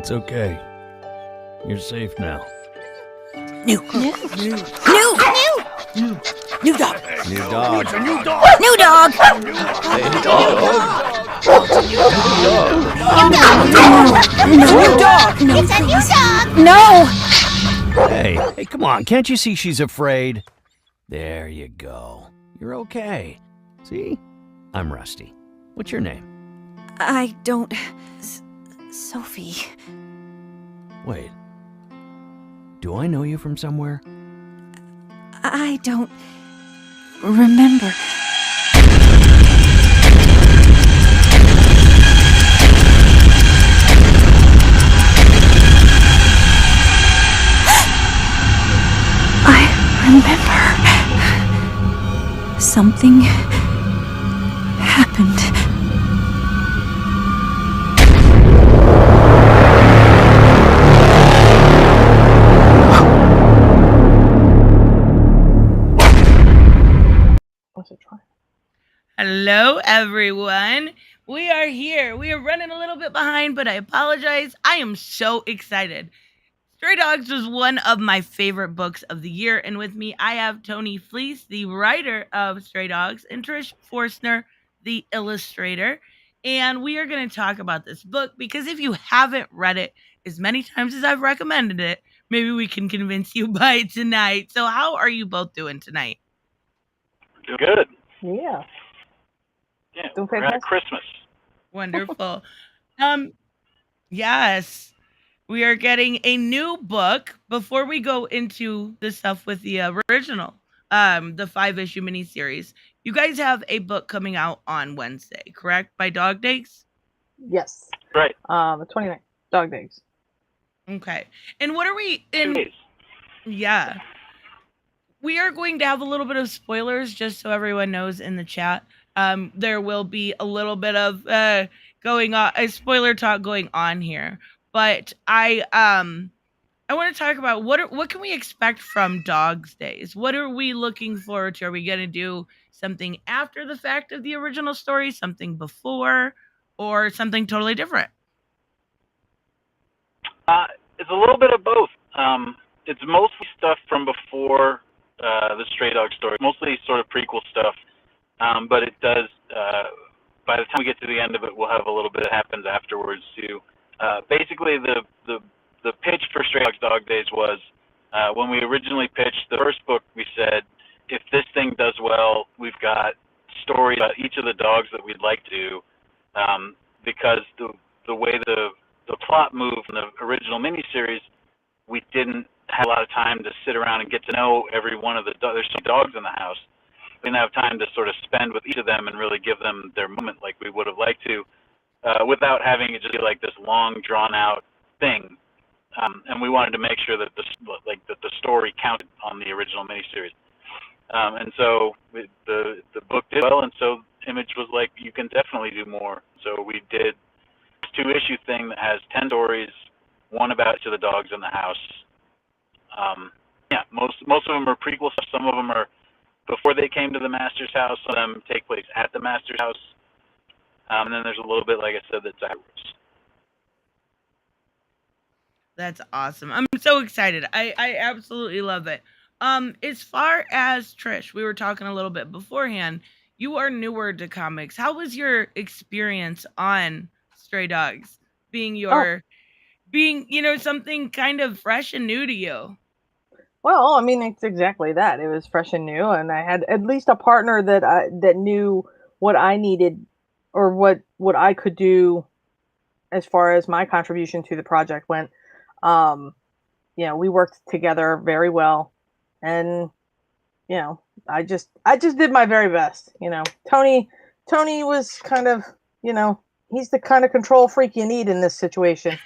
It's okay. You're safe now. New dog. New dog. New dog. New dog. Hey, dog. New dog. It's a new dog! No. Hey, come on. Can't you see she's afraid? There you go. You're okay. See? I'm Rusty. What's your name? I don't... Sophie. Wait. Do I know you from somewhere? I don't... remember. I remember. Something happened. Hello, everyone. We are here. We are running a little bit behind, but I apologize. I am so excited. Stray Dogs was one of my favorite books of the year, and with me, I have Tony Fleecs, the writer of Stray Dogs, and Trish Forstner, the illustrator. And we are going to talk about this book because if you haven't read it as many times as I've recommended it, maybe we can convince you by tonight. So, how are you both doing tonight? Good. Yeah. Yeah, Doing we're at fantastic. Christmas. Wonderful. Yes, we are getting a new book before we go into the stuff with the original, the 5-issue miniseries. You guys have a book coming out on Wednesday, correct? By Dog Days? Yes. Right. The 29th. Dog Days. Okay. And what are we 2 in? days. Yeah. We are going to have a little bit of spoilers just so everyone knows in the chat. There will be a little bit of going on, a spoiler talk going on here. But I want to talk about what can we expect from Dogs Days? What are we looking forward to? Are we going to do something after the fact of the original story, something before, or something totally different? It's a little bit of both. It's mostly stuff from before the Stray Dog story, mostly sort of prequel stuff. But it does, by the time we get to the end of it, we'll have a little bit that happens afterwards too. Basically, the pitch for Stray Dogs Dog Days was when we originally pitched the first book, we said, if this thing does well, we've got stories about each of the dogs that we'd like to, because the way the plot moved in the original miniseries, we didn't have a lot of time to sit around and get to know every one of the dogs. There's so many dogs in the house. We didn't have time to sort of spend with each of them and really give them their moment like we would have liked to, without having it just be like this long, drawn-out thing. And we wanted to make sure that the story counted on the original miniseries. And so the book did well, and so Image was like, you can definitely do more. So we did this 2-issue thing that has 10 stories, one about each of the dogs in the house. Yeah, most of them are prequel stuff. Some of them are before they came to the Master's house. Some of them take place at the Master's house. And then there's a little bit, like I said, that's afterwards. That's awesome. I'm so excited. I absolutely love it. As far as Trish, we were talking a little bit beforehand. You are newer to comics. How was your experience on Stray Dogs? Being something kind of fresh and new to you. Well, I mean, it's exactly that. It was fresh and new, and I had at least a partner that knew what I needed or what I could do as far as my contribution to the project went. We worked together very well, and I just did my very best. Tony was kind of, he's the kind of control freak you need in this situation.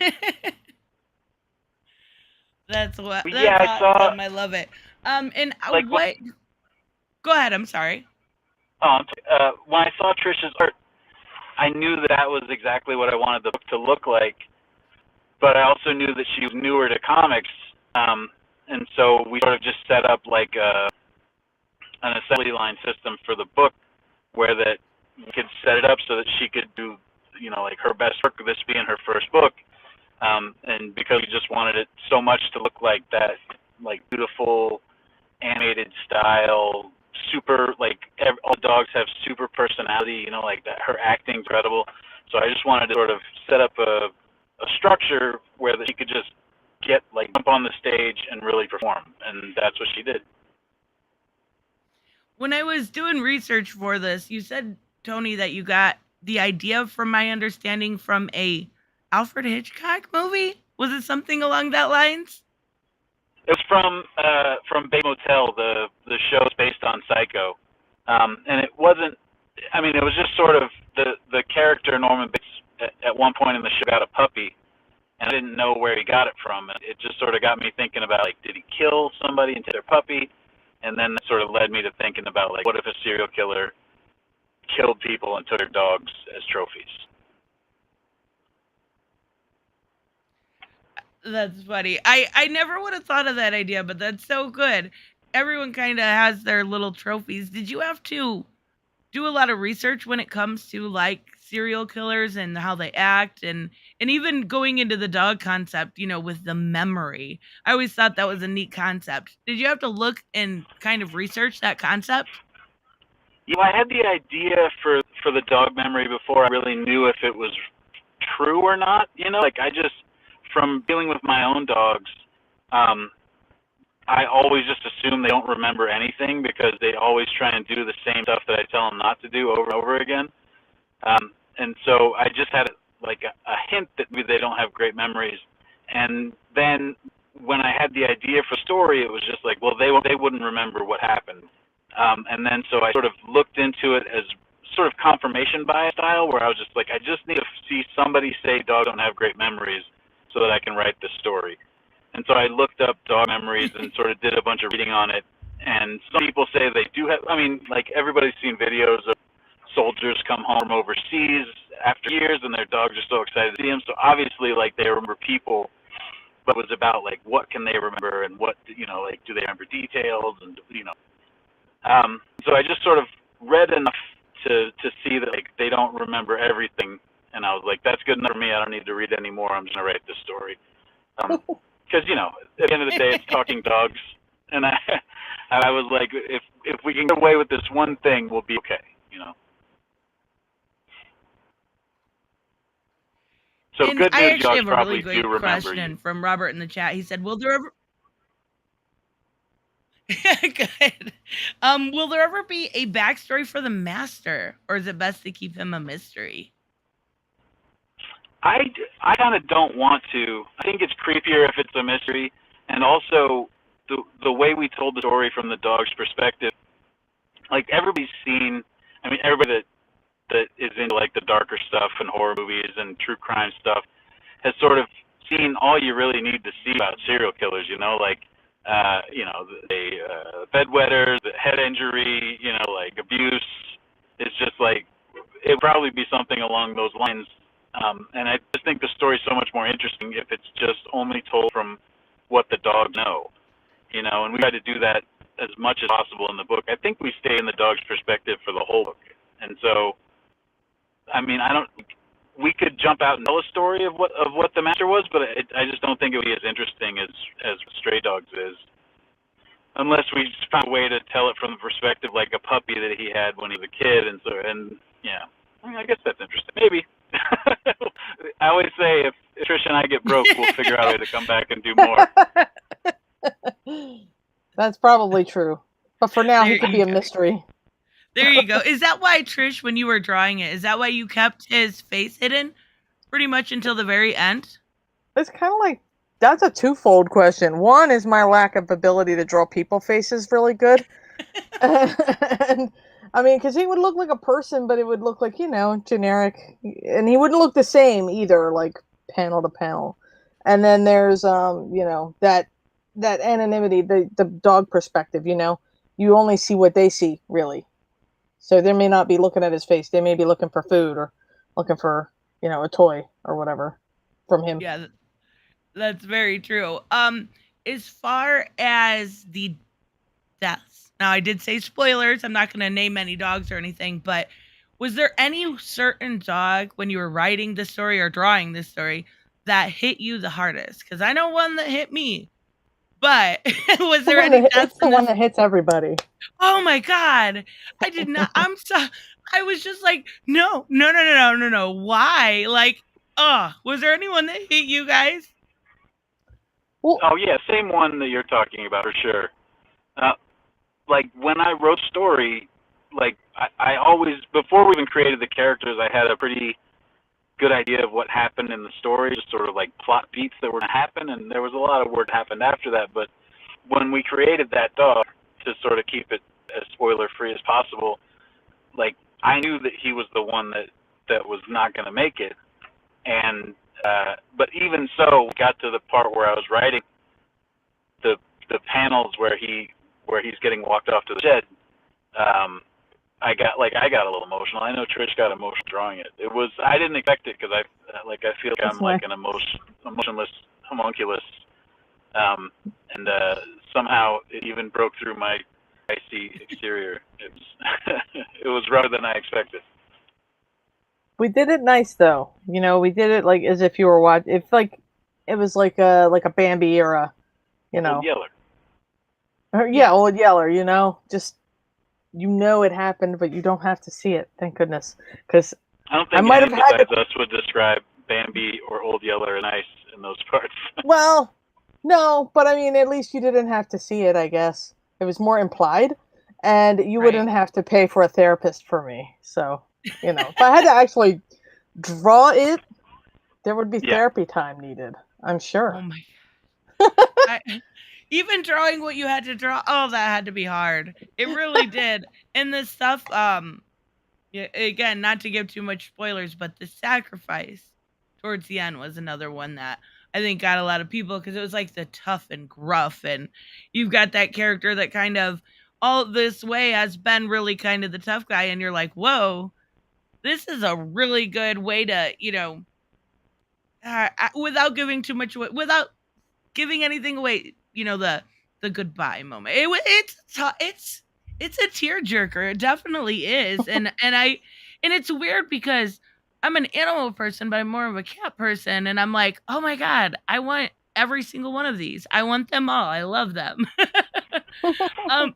That's what. That's Yeah, I saw. awesome. I love it. And Like what? Go ahead. I'm sorry. When I saw Trish's art, I knew that was exactly what I wanted the book to look like. But I also knew that she was newer to comics, and so we sort of just set up like an assembly line system for the book, where that we could set it up so that she could do, like her best work, this being her first book, and and because we just wanted it so much to look like that, like beautiful animated style, super like all dogs have super personality, you know, like that. Her acting's incredible, so I just wanted to sort of set up a structure where that she could just get like jump on the stage and really perform, and that's what she did. When I was doing research for this, you said, Tony, that you got the idea, from my understanding, from a Alfred Hitchcock movie. Was it something along that lines? It was from Bates Motel. The show's based on Psycho, and it wasn't. I mean, it was just sort of the character Norman Bates at one point in the show got a puppy, and I didn't know where he got it from. And it just sort of got me thinking about, like, did he kill somebody and take their puppy? And then that sort of led me to thinking about, like, what if a serial killer killed people and took their dogs as trophies? That's funny. I never would have thought of that idea, but that's so good. Everyone kind of has their little trophies. Did you have to do a lot of research when it comes to like serial killers and how they act, and even going into the dog concept, with the memory? I always thought that was a neat concept. Did you have to look and kind of research that concept? I had the idea for the dog memory before I really knew if it was true or not. Like, I just, from dealing with my own dogs, I always just assume they don't remember anything because they always try and do the same stuff that I tell them not to do over and over again. And so I just had like a hint that maybe they don't have great memories. And then when I had the idea for story, it was just like, well, they wouldn't remember what happened. And then so I sort of looked into it as sort of confirmation bias style, where I was just like, I just need to see somebody say dogs don't have great memories so that I can write this story. And so I looked up dog memories and sort of did a bunch of reading on it. And some people say they do have, I mean, like, everybody's seen videos of soldiers come home from overseas after years and their dogs are so excited to see them. So obviously, like, they remember people, but it was about, like, what can they remember and what, like, do they remember details and, So I just sort of read enough to see that, like, they don't remember everything. And I was like, that's good enough for me. I don't need to read any more. I'm just going to write this story. Because, at the end of the day, it's talking dogs. And I was like, if we can get away with this one thing, we'll be okay, So And good I news, actually dogs have a probably really do great remember question you. from Robert in the chat. He said, will there ever... Good. Will there ever be a backstory for the master, or is it best to keep him a mystery? I kind of don't want to. I think it's creepier if it's a mystery. And also, the way we told the story from the dog's perspective, like, everybody's seen, I mean, everybody that is into, like, the darker stuff and horror movies and true crime stuff has sort of seen all you really need to see about serial killers, like, the bedwetters, the head injury, like, abuse. It's just like, it would probably be something along those lines. And I just think the story's so much more interesting if it's just only told from what the dogs know, and we try to do that as much as possible in the book. I think we stay in the dog's perspective for the whole book. And so, I mean, we could jump out and tell a story of what the master was, but I just don't think it would be as interesting as Stray Dogs is. Unless we found a way to tell it from the perspective like a puppy that he had when he was a kid, and yeah, I mean, I guess that's interesting. Maybe. I always say if Trish and I get broke, we'll figure out a way to come back and do more. That's probably true. But for now, he could be a mystery. There you go. Is that why, Trish, when you were drawing it, is that why you kept his face hidden pretty much until the very end? It's kind of like, that's a twofold question. One is my lack of ability to draw people faces really good. And I mean, because he would look like a person, but it would look like, generic. And he wouldn't look the same either, like panel to panel. And then there's, that anonymity, the dog perspective, you only see what they see, really. So they may not be looking at his face. They may be looking for food or looking for, a toy or whatever from him. Yeah, that's very true. As far as the deaths, now I did say spoilers. I'm not going to name any dogs or anything, but was there any certain dog when you were writing this story or drawing this story that hit you the hardest? Because I know one that hit me, but was The there one any that, deaths it's the in one this? that hits everybody. Oh my god, I did not. I'm so. I was just like, no, no, no, no, no, no, no. Why? Like, was there anyone that hit you guys? Well, Oh yeah, same one that you're talking about for sure. Uh, like when I wrote story, like I always before we even created the characters, I had a pretty good idea of what happened in the story, just sort of like plot beats that were going to happen, and there was a lot of work that happened after that. But when we created that dog, to sort of keep it as spoiler free as possible, like I knew that he was the one that was not going to make it, and but even so, we got to the part where I was writing the panels where he's getting walked off to the shed. I got a little emotional. I know Trish got emotional drawing it. It was I didn't expect it because I feel like that's I'm my like an emotionless homunculus, um, and somehow it even broke through my icy exterior. It was it was rougher than I expected. we did it nice though. You know, we did it like as if you were watching. It's like it was like a Bambi era. You Old know, Yeller. yeah, Old Yeller. You know, just you know it happened, but you don't have to see it. Thank goodness, because I don't I think might any have had to. besides us would describe Bambi or Old Yeller as nice in those parts. Well, no, but I mean, at least you didn't have to see it. I guess it was more implied, and you Right. wouldn't have to pay for a therapist for me. So, you know, if I had to actually draw it, there would be Yeah. therapy time needed. I'm Oh sure. my. I, even drawing what you had to draw. Oh, that had to be hard. It really did. And the stuff. Yeah, again, not to give too much spoilers, but the sacrifice towards the end was another one that I think got a lot of people because it was like the tough and gruff, and you've got that character that kind of all this way has been really kind of the tough guy, and you're like, whoa, this is a really good way to, without giving too much away, without giving anything away, the goodbye moment. It's a tearjerker. It definitely is. And it's weird because I'm an animal person, but I'm more of a cat person, and I'm like, "Oh my god, I want every single one of these. I want them all. I love them." um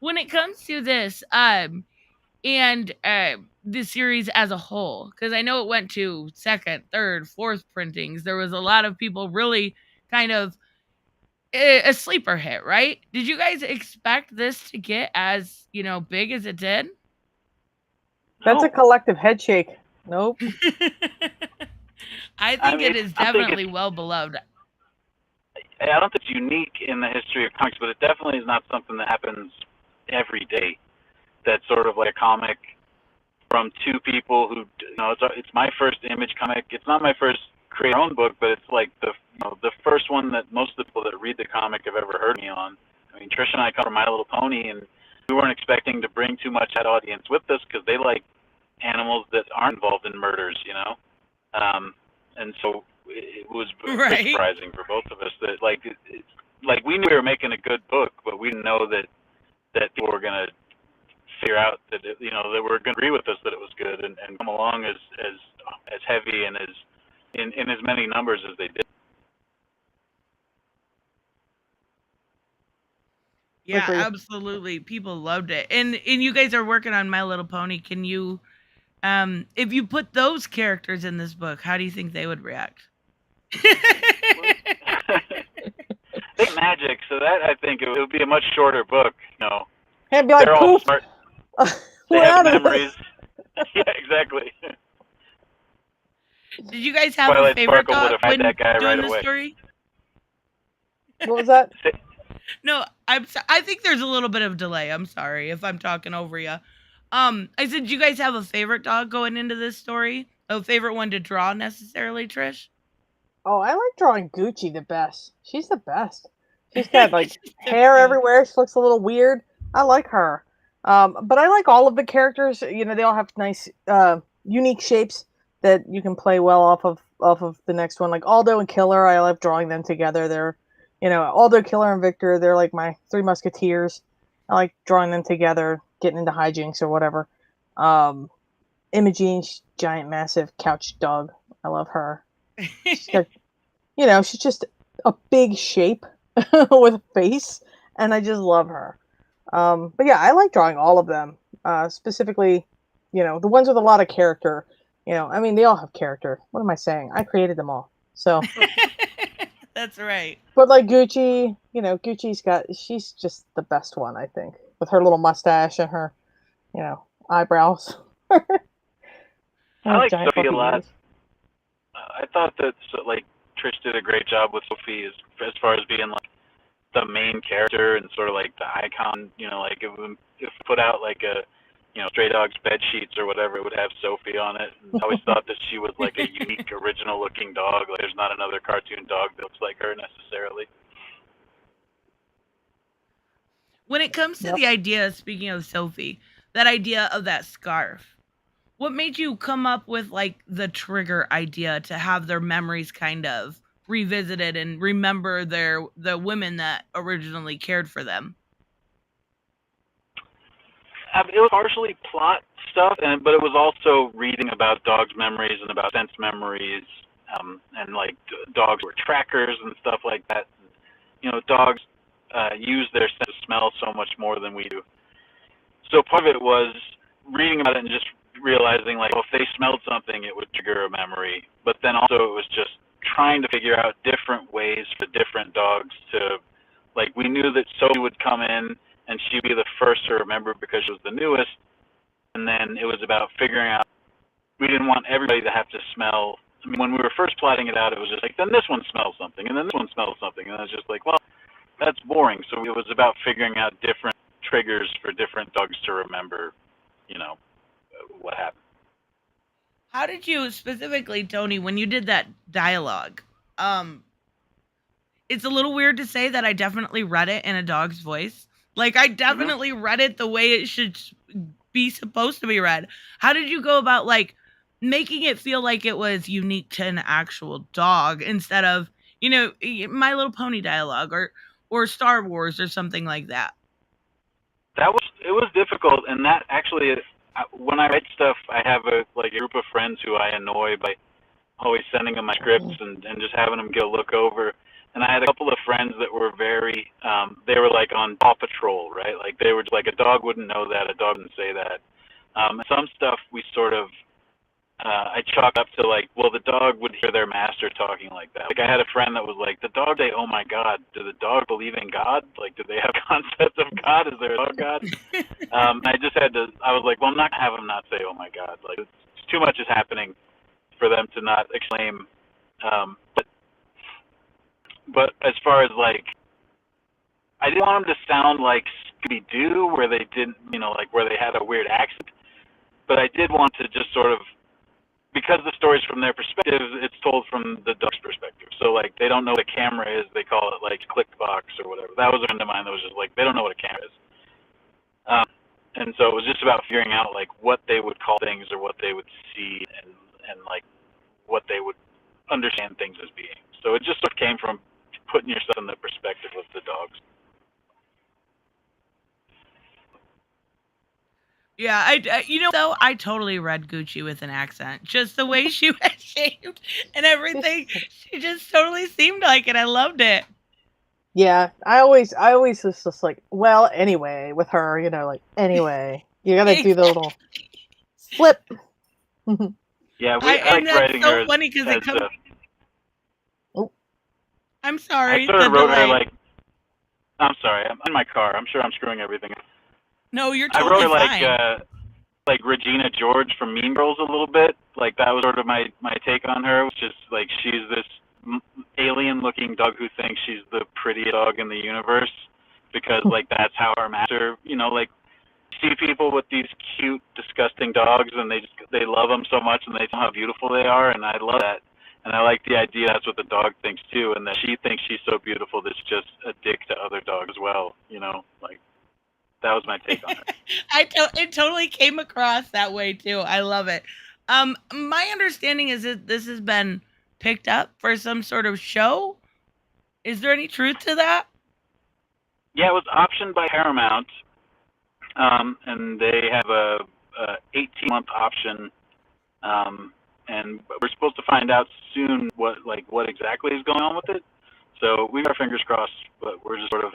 when it comes to this and the series as a whole, because I know it went to second, third, fourth printings. There was a lot of people really kind of a sleeper hit, right? Did you guys expect this to get as, big as it did? That's a No. collective head shake. Nope. I I think mean, it is I think definitely well beloved. I don't think it's unique in the history of comics, but it definitely is not something that happens every day. That's sort of like a comic from two people who, it's my first Image comic. It's not my first create your own book, but it's like the first one that most of the people that read the comic have ever heard me on. I mean, Trish and I come from My Little Pony, and we weren't expecting to bring too much that audience with us because they like animals that aren't involved in murders, and so it was very Right? surprising for both of us that like we knew we were making a good book, but we didn't know that people were gonna figure out that that were gonna agree with us that it was good and come along as heavy and as in as many numbers as they did. Yeah, Agreed. absolutely. People loved it. And you guys are working on My Little Pony. Can you if you put those characters in this book, how do you think they would react? They magic, so that I think it would be a much shorter book. And I'd be like, They're all poof, smart. They we're have out of memories. this. Yeah, exactly. Did you guys have a Twilight favorite Sparkle would dog have had when that guy doing right this away. story? What was that? No, I think there's a little bit of delay. I'm sorry if I'm talking over you. I said, do you guys have a favorite dog going into this story? A favorite one to draw necessarily, Trish? Oh, I like drawing Gucci the best. She's the best. She's got like She's so hair cute. everywhere. She looks a little weird. I like her. But I like all of the characters. You know, they all have nice, unique shapes that you can play well off of the next one. Like Aldo and Killer, I love drawing them together. They're, Aldo, Killer, and Victor. They're like my three musketeers. I like drawing them together, getting into hijinks or whatever. Imogene, giant, massive couch dog. I love her. She's got she's just a big shape with a face, and I just love her. But yeah, I like drawing all of them. Specifically, the ones with a lot of character. I mean, they all have character. What am I saying? I created them all. So, That's right. but like Gucci, she's just the best one, I think, with her little mustache and her, eyebrows. I And like giant Sophie a fluffy lot. ears. I thought that like Trish did a great job with Sophie as far as being like the main character and sort of like the icon. Like if put out like a Stray Dogs bed sheets or whatever, it would have Sophie on it. And I always thought that she was like a unique, original looking dog. Like there's not another cartoon dog that looks like her necessarily. When it comes to Yep. the idea, speaking of Sophie, that idea of that scarf, what made you come up with like the trigger idea to have their memories kind of revisited and remember the women that originally cared for them? It was partially plot stuff, but it was also reading about dogs' memories and about sense memories, and like dogs were trackers and stuff like that. Dogs use their sense of smell so much more than we do. So part of it was reading about it and just realizing like, well, if they smelled something, it would trigger a memory. But then also it was just trying to figure out different ways for different dogs to, like, we knew that Sophie would come in and she'd be the first to remember because she was the newest. And then it was about figuring out, we didn't want everybody to have to smell. I mean, when we were first plotting it out, it was just like, then this one smells something, and then this one smells something. And I was just like, well, that's boring. So it was about figuring out different triggers for different dogs to remember, what happened. How did you specifically, Tony, when you did that dialogue? It's a little weird to say that I definitely read it in a dog's voice. Like I definitely read it the way it should be supposed to be read. How did you go about like making it feel like it was unique to an actual dog instead of, My Little Pony dialogue or Star Wars or something like that? It was difficult, and that actually, when I write stuff, I have a group of friends who I annoy by always sending them my scripts and just having them get a look over. And I had a couple of friends that were very, they were like on Paw Patrol, right? Like they were just like, a dog wouldn't know that, a dog wouldn't say that. Some stuff we sort of, I chalk up to like, well, the dog would hear their master talking like that. Like I had a friend that was like, the dog say, oh my God, do the dog believe in God? Like, do they have concepts of God? Is there a dog God? I just had to, I was like, well, I'm not going to have them not say, oh my God. Like, it's too much is happening for them to not exclaim. But as far as like, I didn't want them to sound like Scooby-Doo, where they didn't, like where they had a weird accent. But I did want to just sort of, because the story's from their perspective, it's told from the dog's perspective. So like, they don't know what a camera is. They call it like click box or whatever. That was a friend of mine that was just like, they don't know what a camera is. And so it was just about figuring out like what they would call things or what they would see and like what they would understand things as being. So it just sort of came from putting yourself in the perspective of the dogs. Yeah, though I totally read Gucci with an accent. Just the way she was shaved and everything, she just totally seemed like it. I loved it. Yeah, I always was just like, well, anyway, with her, like, anyway, you gotta do the little flip. Yeah, I liked writing so her funny because it comes. Oh. I'm sorry. I sort of wrote her delay. like, I'm sorry, I'm in my car. I'm sure I'm screwing everything up. No, you're I totally wrote her fine. like Regina George from Mean Girls a little bit. Like that was sort of my take on her, which is like she's this alien-looking dog who thinks she's the prettiest dog in the universe because like that's how her master, like see people with these cute, disgusting dogs and they love them so much and they know how beautiful they are, and I love that. And I like the idea that's what the dog thinks too, and that she thinks she's so beautiful that she's just a dick to other dogs as well. Like that was my take on her. It totally came across that way too. I love it. My understanding is that this has been picked up for some sort of show. Is there any truth to that? Yeah, it was optioned by Paramount, and they have a 18-month option. and we're supposed to find out soon what exactly is going on with it. So we got our fingers crossed, but we're just sort of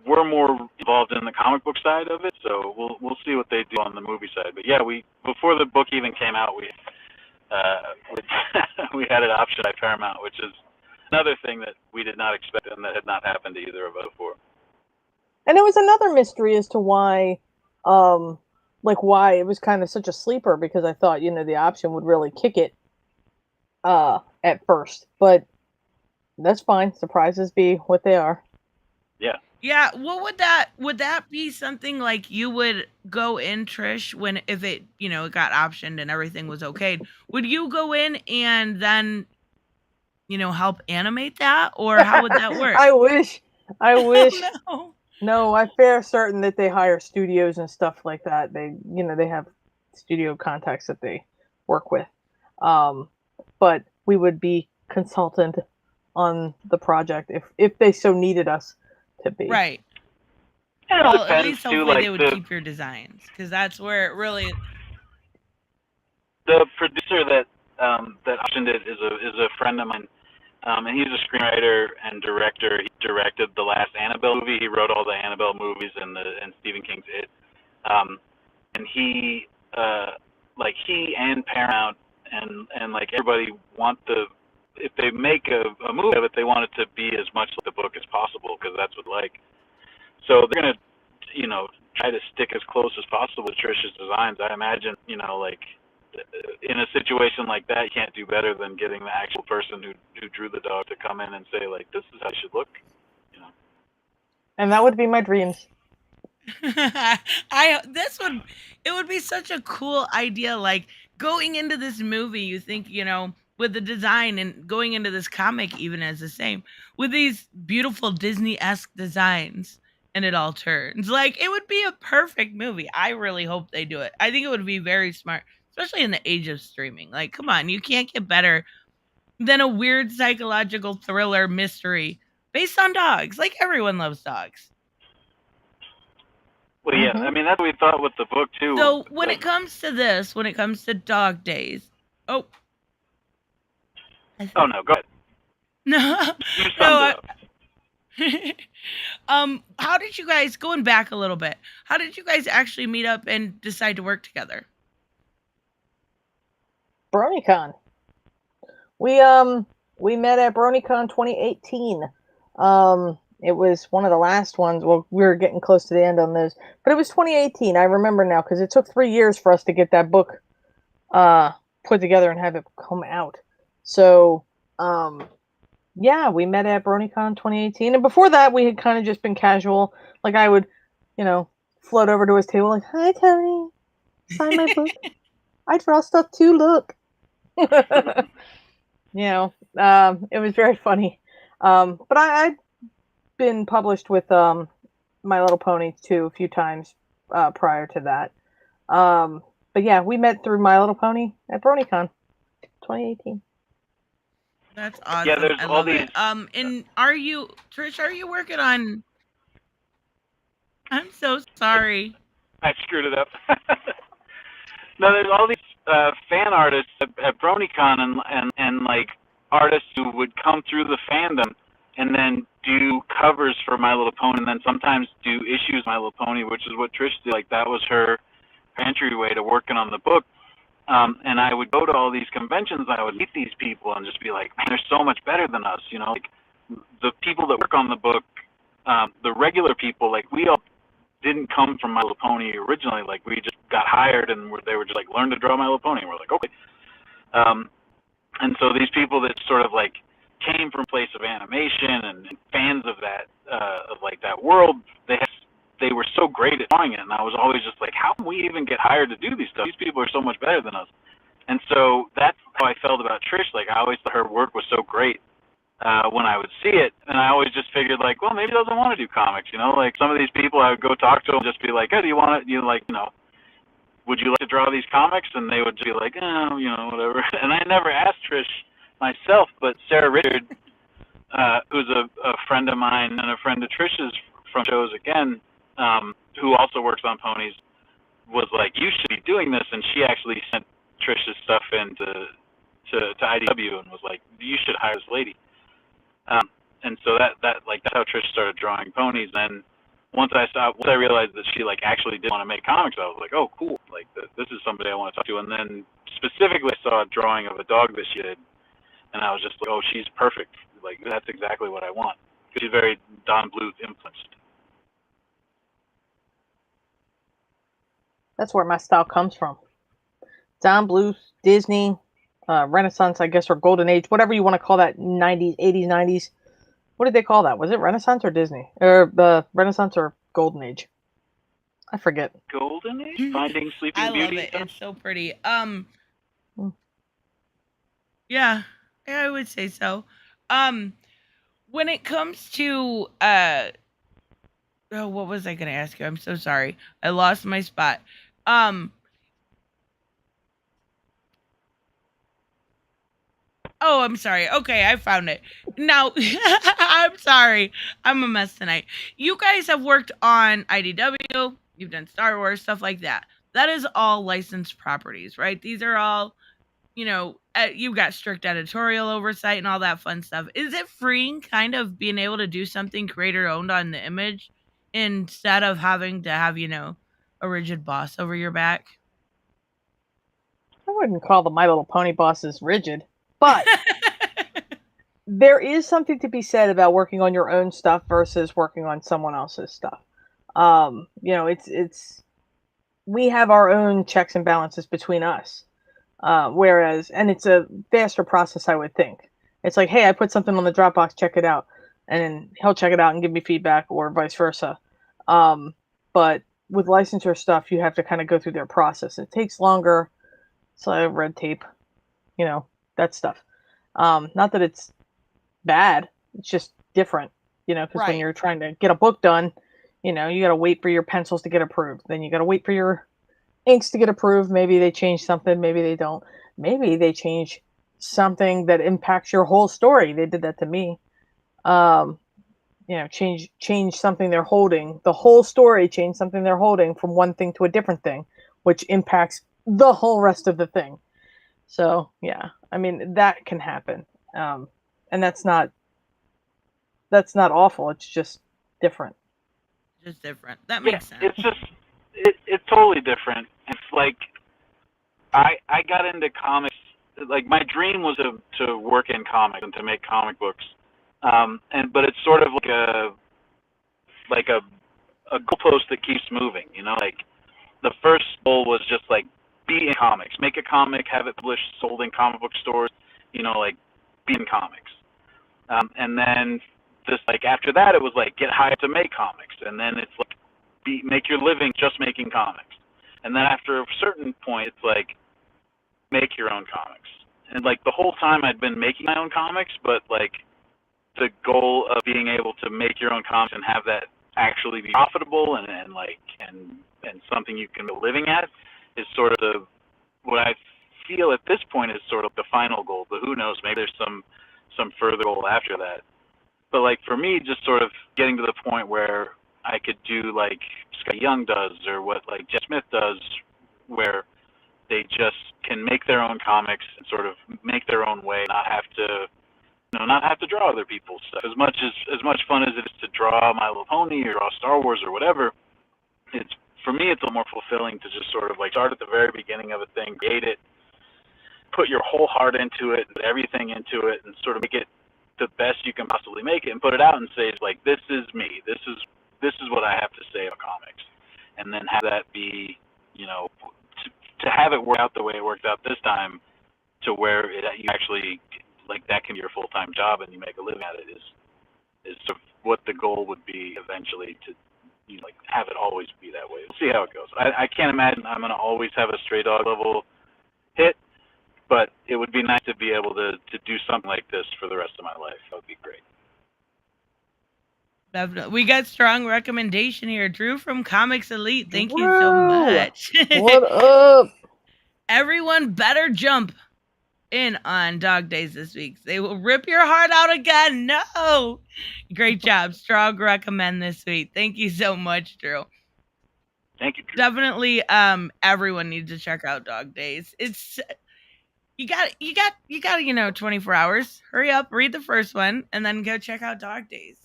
we're more involved in the comic book side of it, so we'll see what they do on the movie side. But yeah, we before the book even came out, we we had it optioned by Paramount, which is another thing that we did not expect and that had not happened to either of us before. And it was another mystery as to why, why it was kind of such a sleeper, because I thought, the option would really kick it at first. But that's fine. Surprises be what they are. Yeah. Yeah, what would that be something like you would go in, Trish, if it, it got optioned and everything was okay? Would you go in and then, help animate that, or how would that work? I wish. Oh, no. No, I'm fair certain that they hire studios and stuff like that. They have studio contacts that they work with. But we would be consultant on the project if they so needed us to be. Right. And Well, at depends least too, hopefully they would keep your designs, because that's where it really. The producer that optioned it is a friend of mine, and he's a screenwriter and director. He directed the last Annabelle movie. He wrote all the Annabelle movies and Stephen King's It. And he he and Paramount and like everybody if they make a movie of it, they want it to be as much like the book as possible, because that's what So they're gonna try to stick as close as possible to Trish's designs. I imagine in a situation like that, you can't do better than getting the actual person who drew the dog to come in and say, like, this is how it should look. And that would be my dreams. It would be such a cool idea. Like, going into this movie, you think, with the design, and going into this comic even as the same, with these beautiful Disney-esque designs, and it all turns. Like, it would be a perfect movie. I really hope they do it. I think it would be very smart, especially in the age of streaming. Like, come on, you can't get better than a weird psychological thriller mystery based on dogs. Like, everyone loves dogs. Well, yeah, I mean, that's what we thought with the book, too. So, when it comes to Dog Days... Oh. Oh, no, go ahead. No. You summed it up. How did you guys, going back a little bit, how did you guys actually meet up and decide to work together? BronyCon. We met at BronyCon 2018. It was one of the last ones. Well, we were getting close to the end on those, but it was 2018. I remember now, because it took 3 years for us to get that book put together and have it come out. So, yeah, we met at BronyCon 2018, and before that, we had kind of just been casual. Like, I would, float over to his table, like, "Hi, Tony, sign my book. I draw stuff too. Look." It was very funny. But I'd been published with My Little Pony too a few times prior to that. But yeah, we met through My Little Pony at BronyCon 2018. That's awesome. Yeah, there's I all love these. it. And Trish, are you working on? I'm so sorry. I screwed it up. No, there's all these fan artists at BronyCon and like artists who would come through the fandom and then do covers for My Little Pony, and then sometimes do issues of My Little Pony, which is what Trish did. Like, that was her entryway to working on the book. And I would go to all these conventions, and I would meet these people and just be like, man, they're so much better than us. Like, the people that work on the book, the regular people, like, we all didn't come from My Little Pony originally. Like, we just got hired, and they were just like, learn to draw My Little Pony. And we're like, okay. And so these people that sort of like came from a place of animation and fans of that, of like that world, they were so great at drawing it, and I was always just like, how can we even get hired to do these stuff? These people are so much better than us. And so that's how I felt about Trish. Like, I always thought her work was so great when I would see it, and I always just figured, like, well, maybe he doesn't want to do comics, Like, some of these people, I would go talk to them and just be like, hey, do you want to, would you like to draw these comics? And they would just be like, oh, whatever. And I never asked Trish myself, but Sarah Richard, who's a friend of mine and a friend of Trish's from shows again, who also works on ponies, was like, you should be doing this. And she actually sent Trish's stuff into to IDW and was like, you should hire this lady. And so that's how Trish started drawing ponies. And once I realized that she like actually did want to make comics, I was like, oh cool, like this is somebody I want to talk to. And then specifically I saw a drawing of a dog that she did, and I was just like, oh, she's perfect. Like that's exactly what I want. She's very Don Bluth influenced. That's where my style comes from. Don Bluth, Disney, Renaissance, I guess, or Golden Age, whatever you want to call that, 90s, 80s, 90s. What did they call that? Was it Renaissance or Disney? Or the Renaissance or Golden Age? I forget. Golden Age? Finding Sleeping I Beauty? love it. It's so pretty. Mm. Yeah, I would say so. When it comes to oh, what was I gonna ask you? I'm so sorry. I lost my spot. Oh, I'm sorry. Okay, I found it. Now, I'm sorry. I'm a mess tonight. You guys have worked on IDW, you've done Star Wars, stuff like that. That is all licensed properties, right? These are all, you've got strict editorial oversight and all that fun stuff. Is it freeing kind of being able to do something creator owned on the Image instead of having to have, a rigid boss over your back? I wouldn't call the My Little Pony bosses rigid, but there is something to be said about working on your own stuff versus working on someone else's stuff. It's we have our own checks and balances between us. Whereas, and it's a faster process, I would think. It's like, hey, I put something on the Dropbox, check it out, and then he'll check it out and give me feedback, or vice versa. But with licensure stuff, you have to kind of go through their process. It takes longer. It's like red tape, that stuff. Not that it's bad. It's just different, because when Right. you're trying to get a book done, you got to wait for your pencils to get approved. Then you got to wait for your inks to get approved. Maybe they change something. Maybe they don't. Maybe they change something that impacts your whole story. They did that to me. Change something they're holding. The whole story, change something they're holding from one thing to a different thing, which impacts the whole rest of the thing. So, yeah, I mean, that can happen. And that's not awful. It's just different. Just different. That makes sense. It's totally different. It's like I got into comics. Like my dream was to work in comics and to make comic books. But it's sort of like a goalpost that keeps moving. Like the first goal was just like be in comics, make a comic, have it published, sold in comic book stores. Like be in comics. And then just like after that, it was like get hired to make comics, and then it's like make your living just making comics. And then after a certain point, it's like make your own comics. And like the whole time I'd been making my own comics, but like the goal of being able to make your own comics and have that actually be profitable and something you can make a living at is sort of what I feel at this point is sort of the final goal. But who knows? Maybe there's some further goal after that. But like for me, just sort of getting to the point where I could do like Scott Young does, or what like Jeff Smith does, where they just can make their own comics and sort of make their own way, not have to draw other people's stuff. As much fun as it is to draw My Little Pony or draw Star Wars or whatever, for me it's a little more fulfilling to just sort of like start at the very beginning of a thing, create it, put your whole heart into it, put everything into it, and sort of make it the best you can possibly make it, and put it out and say, it's like, this is me. This is what I have to say about comics, and then have that be, to have it work out the way it worked out this time, to where you actually like that can be your full-time job and you make a living at it is sort of what the goal would be eventually, to like have it always be that way. We'll see how it goes. I can't imagine I'm gonna always have a Stray Dog level hit, but it would be nice to be able to do something like this for the rest of my life. That would be great. Definitely. We got strong recommendation here. Drew from Comics Elite. Thank you Woo! so much. What up? Everyone better jump in on Dog Days this week. They will rip your heart out again. No. Great job. Strong recommend this week. Thank you so much, Drew. Thank you, Trish. Definitely, everyone needs to check out Dog Days. It's you got 24 hours. Hurry up, read the first one, and then go check out Dog Days.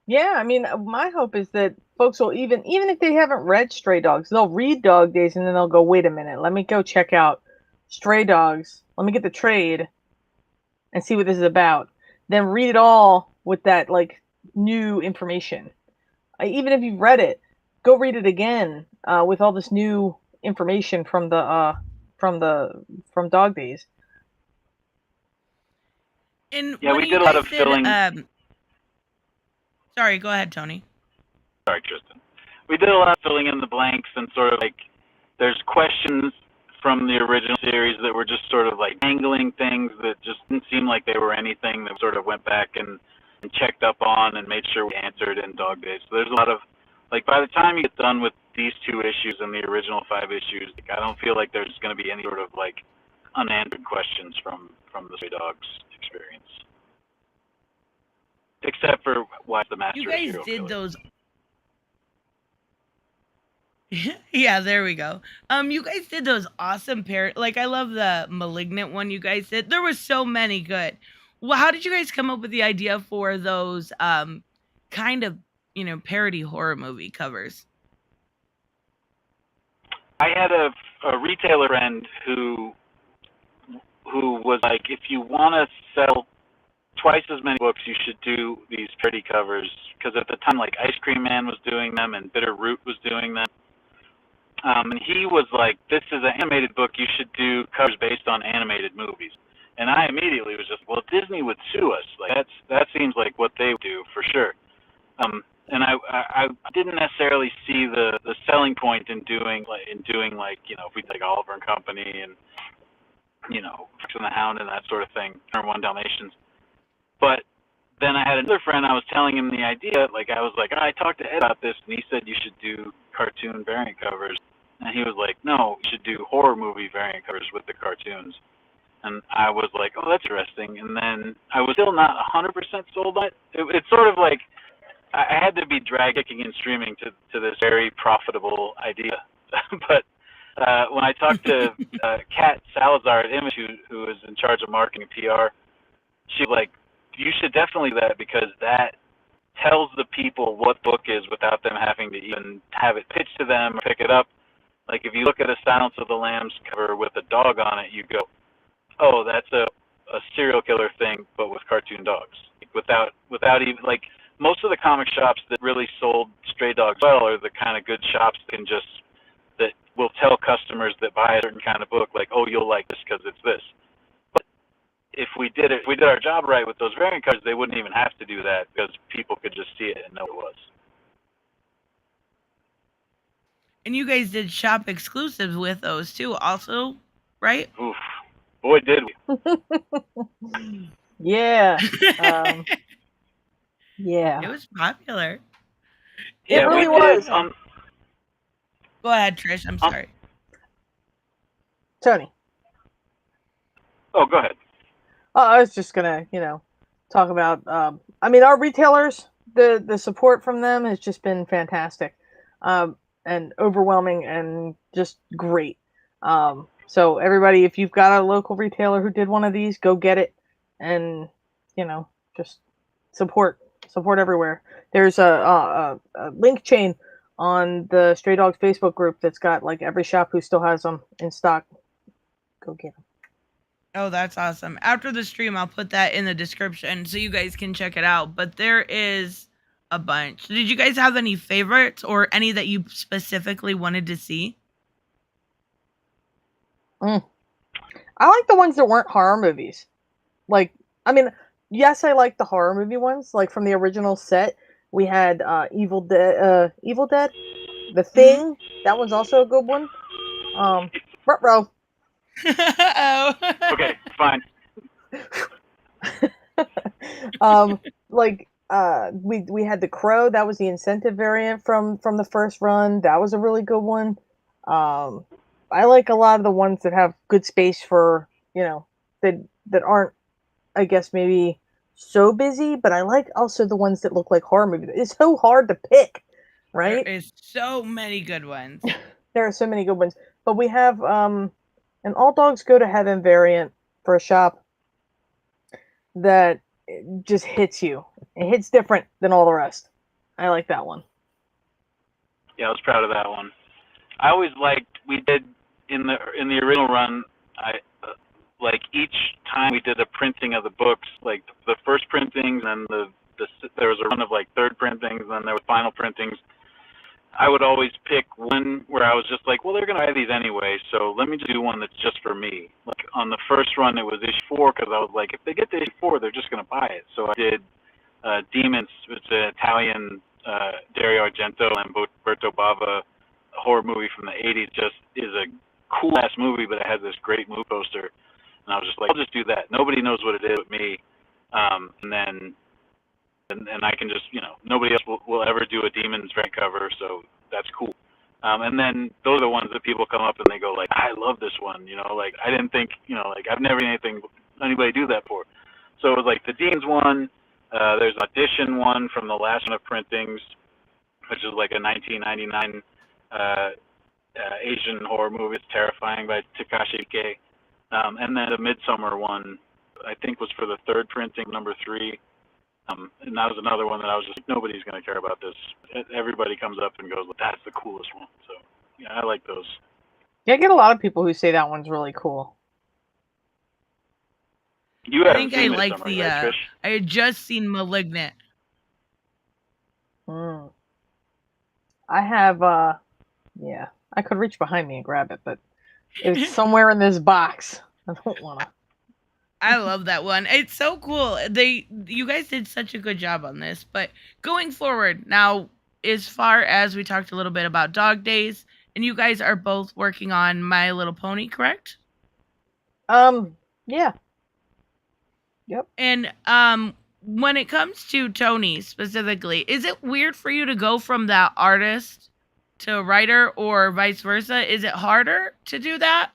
Yeah, I mean, my hope is that folks will even if they haven't read Stray Dogs, they'll read Dog Days and then they'll go, wait a minute, let me go check out Stray Dogs. Let me get the trade and see what this is about. Then read it all with that like new information. Even if you've read it, go read it again with all this new information from from Dog Days. And Yeah, when we you did a lot guys of filling. Sorry, go ahead, Tony. Sorry, Tristan. We did a lot of filling in the blanks and sort of like there's questions from the original series that were just sort of like angling things that just didn't seem like they were anything that sort of went back and checked up on and made sure we answered in Dog Days. So there's a lot of like by the time you get done with these 2 issues and the original 5 issues, like, I don't feel like there's going to be any sort of like unanswered questions from the Stray Dogs experience. Except for why the master You guys serial did killer. those. Yeah, there we go. You guys did those awesome like I love the Malignant one you guys did. There were so many good. Well, how did you guys come up with the idea for those kind of, parody horror movie covers? I had a retailer friend who was like, if you want to sell twice as many books, you should do these parody covers. Because at the time, like Ice Cream Man was doing them and Bitter Root was doing them. And he was like, this is an animated book, you should do covers based on animated movies. And I immediately was just, well, Disney would sue us. Like that seems like what they would do for sure. And I didn't necessarily see the selling point in doing like if we take Oliver and Company and Fox and the Hound and that sort of thing, or One Dalmatians. But then I had another friend, I was telling him the idea, like I was like, I talked to Ed about this and he said you should do cartoon variant covers. And he was like, no, you should do horror movie variant covers with the cartoons. And I was like, oh, that's interesting. And then I was still not 100% sold on it. It's sort of like I had to be drag kicking and streaming to this very profitable idea. But when I talked to Kat Salazar at Image, who is in charge of marketing and PR, she was like, you should definitely do that because that tells the people what book is without them having to even have it pitched to them or pick it up. Like if you look at a Silence of the Lambs cover with a dog on it, you go, oh, that's a serial killer thing, but with cartoon dogs. Without even like most of the comic shops that really sold Stray Dogs well are the kind of good shops that will tell customers that buy a certain kind of book, like, oh, you'll like this because it's this. But if we did our job right with those variant covers, they wouldn't even have to do that because people could just see it and know what it was. And you guys did shop exclusives with those too, also, right? Oof, boy, did we! Yeah. Yeah. It was popular. It really was. Go ahead, Trish. I'm sorry. Tony. Oh, go ahead. I was just gonna, talk about. I mean, our retailers, the support from them has just been fantastic, and overwhelming, and just great. So everybody, if you've got a local retailer who did one of these, go get it, and just support everywhere. There's a link chain on the Stray Dogs Facebook group that's got like every shop who still has them in stock. Go get them. Oh, that's awesome. After the stream, I'll put that in the description so you guys can check it out. But there is a bunch. Did you guys have any favorites or any that you specifically wanted to see? I like the ones that weren't horror movies. Like, I mean, yes, I like the horror movie ones. Like from the original set, we had Evil Dead, The Thing. That one's also a good one. Ruh-roh. Oh. Okay, fine. We had The Crow. That was the incentive variant from the first run. That was a really good one. I like a lot of the ones that have good space for that aren't, I guess, maybe so busy, but I like also the ones that look like horror movies. It's so hard to pick. There right? is so many good ones. There are so many good ones. But we have an All Dogs Go to Heaven variant for a shop that just hits you. It hits different than all the rest. I like that one. Yeah, I was proud of that one. I always liked we did in the original run. I like each time we did a printing of the books, like the first printings, and there was a run of like third printings, and then there were final printings. I would always pick one where I was just like, well, they're gonna buy these anyway, so let me just do one that's just for me. Like on the first run, it was issue 4 because I was like, if they get to issue 4, they're just gonna buy it. So I did Demons. It's an Italian Dario Argento and Berto Bava horror movie from the 80s. Just is a cool ass movie, but it has this great movie poster. And I was just like, I'll just do that. Nobody knows what it is but me. And then and I can just, nobody else will ever do a Demons front cover, so that's cool. And then those are the ones that people come up and they go like, I love this one, like I didn't think, like I've never seen anybody do that for. So it was like the Demons one. There's an audition one from the last one of printings, which is like a 1999 Asian horror movie. It's terrifying by Takashi Miike. And then the Midsummer one, I think, was for the third printing, number 3. And that was another one that I was just like, nobody's going to care about this. Everybody comes up and goes, well, that's the coolest one. So, yeah, I like those. Yeah, I get a lot of people who say that one's really cool. You I haven't think I seen like Midsummer, the. right, Trish? I had just seen *Malignant*. I have, yeah, I could reach behind me and grab it, but it's somewhere in this box. I don't want to. I love that one. It's so cool. You guys did such a good job on this. But going forward, now, as far as we talked a little bit about Dog Days, and you guys are both working on My Little Pony, correct? Yeah. Yep. And when it comes to Tony specifically, is it weird for you to go from that artist to writer or vice versa? Is it harder to do that?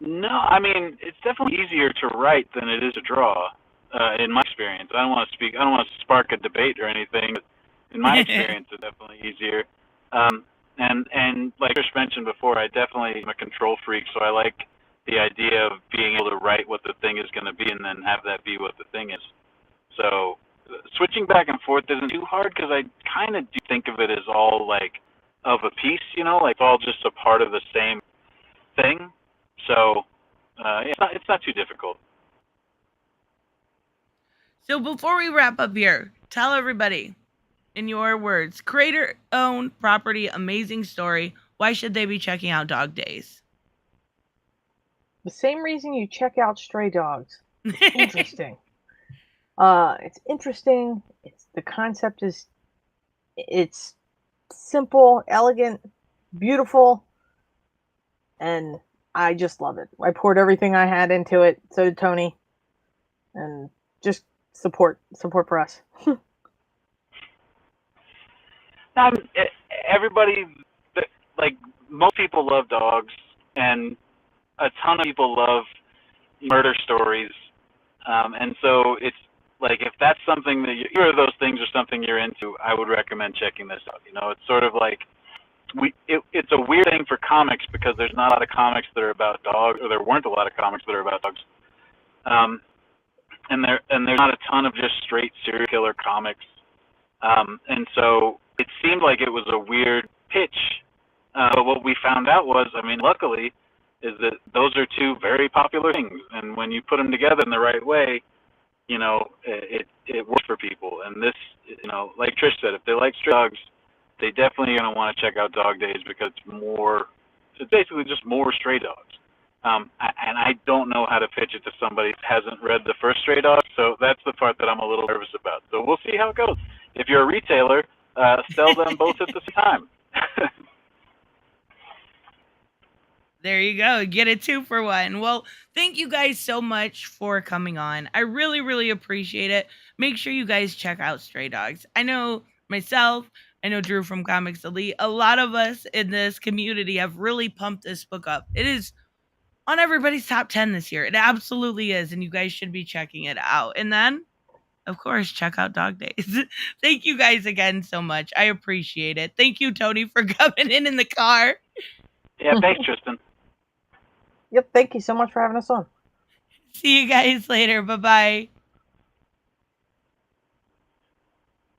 No, I mean, it's definitely easier to write than it is to draw, in my experience. I don't want to spark a debate or anything. But in my experience, it's definitely easier. And like Trish mentioned before, I definitely am a control freak, so I like the idea of being able to write what the thing is going to be and then have that be what the thing is. So switching back and forth isn't too hard because I kind of do think of it as all like of a piece, like all just a part of the same thing. So it's not too difficult. So before we wrap up here, tell everybody, in your words, creator-owned property, amazing story. Why should they be checking out Dog Days? The same reason you check out Stray Dogs. It's interesting. It's interesting. The concept is, it's simple, elegant, beautiful, and I just love it. I poured everything I had into it. So did Tony. And just support for us. Everybody, like most people love dogs, and a ton of people love murder stories, and so it's like if that's something that either of those things are something you're into, I would recommend checking this out. It's sort of like it's a weird thing for comics because there's not a lot of comics that are about dogs, or there weren't a lot of comics that are about dogs, and there's not a ton of just straight serial killer comics, and so it seemed like it was a weird pitch. But what we found out was, luckily, is that those are two very popular things, and when you put them together in the right way, it works for people. And this, like Trish said, if they like stray dogs, they definitely are going to want to check out Dog Days because it's basically just more stray dogs. And I don't know how to pitch it to somebody who hasn't read the first Stray Dogs, so that's the part that I'm a little nervous about. So we'll see how it goes. If you're a retailer, sell them both at the same time. There you go. Get a 2 for 1. Well, thank you guys so much for coming on. I really, really appreciate it. Make sure you guys check out Stray Dogs. I know myself, I know Drew from Comics Elite, a lot of us in this community have really pumped this book up. It is on everybody's top 10 this year. It absolutely is, and you guys should be checking it out. And then of course, check out Dog Days. Thank you guys again so much. I appreciate it. Thank you, Tony, for coming in the car. Yeah, thanks, Tristan. Yep, thank you so much for having us on. See you guys later. Bye-bye.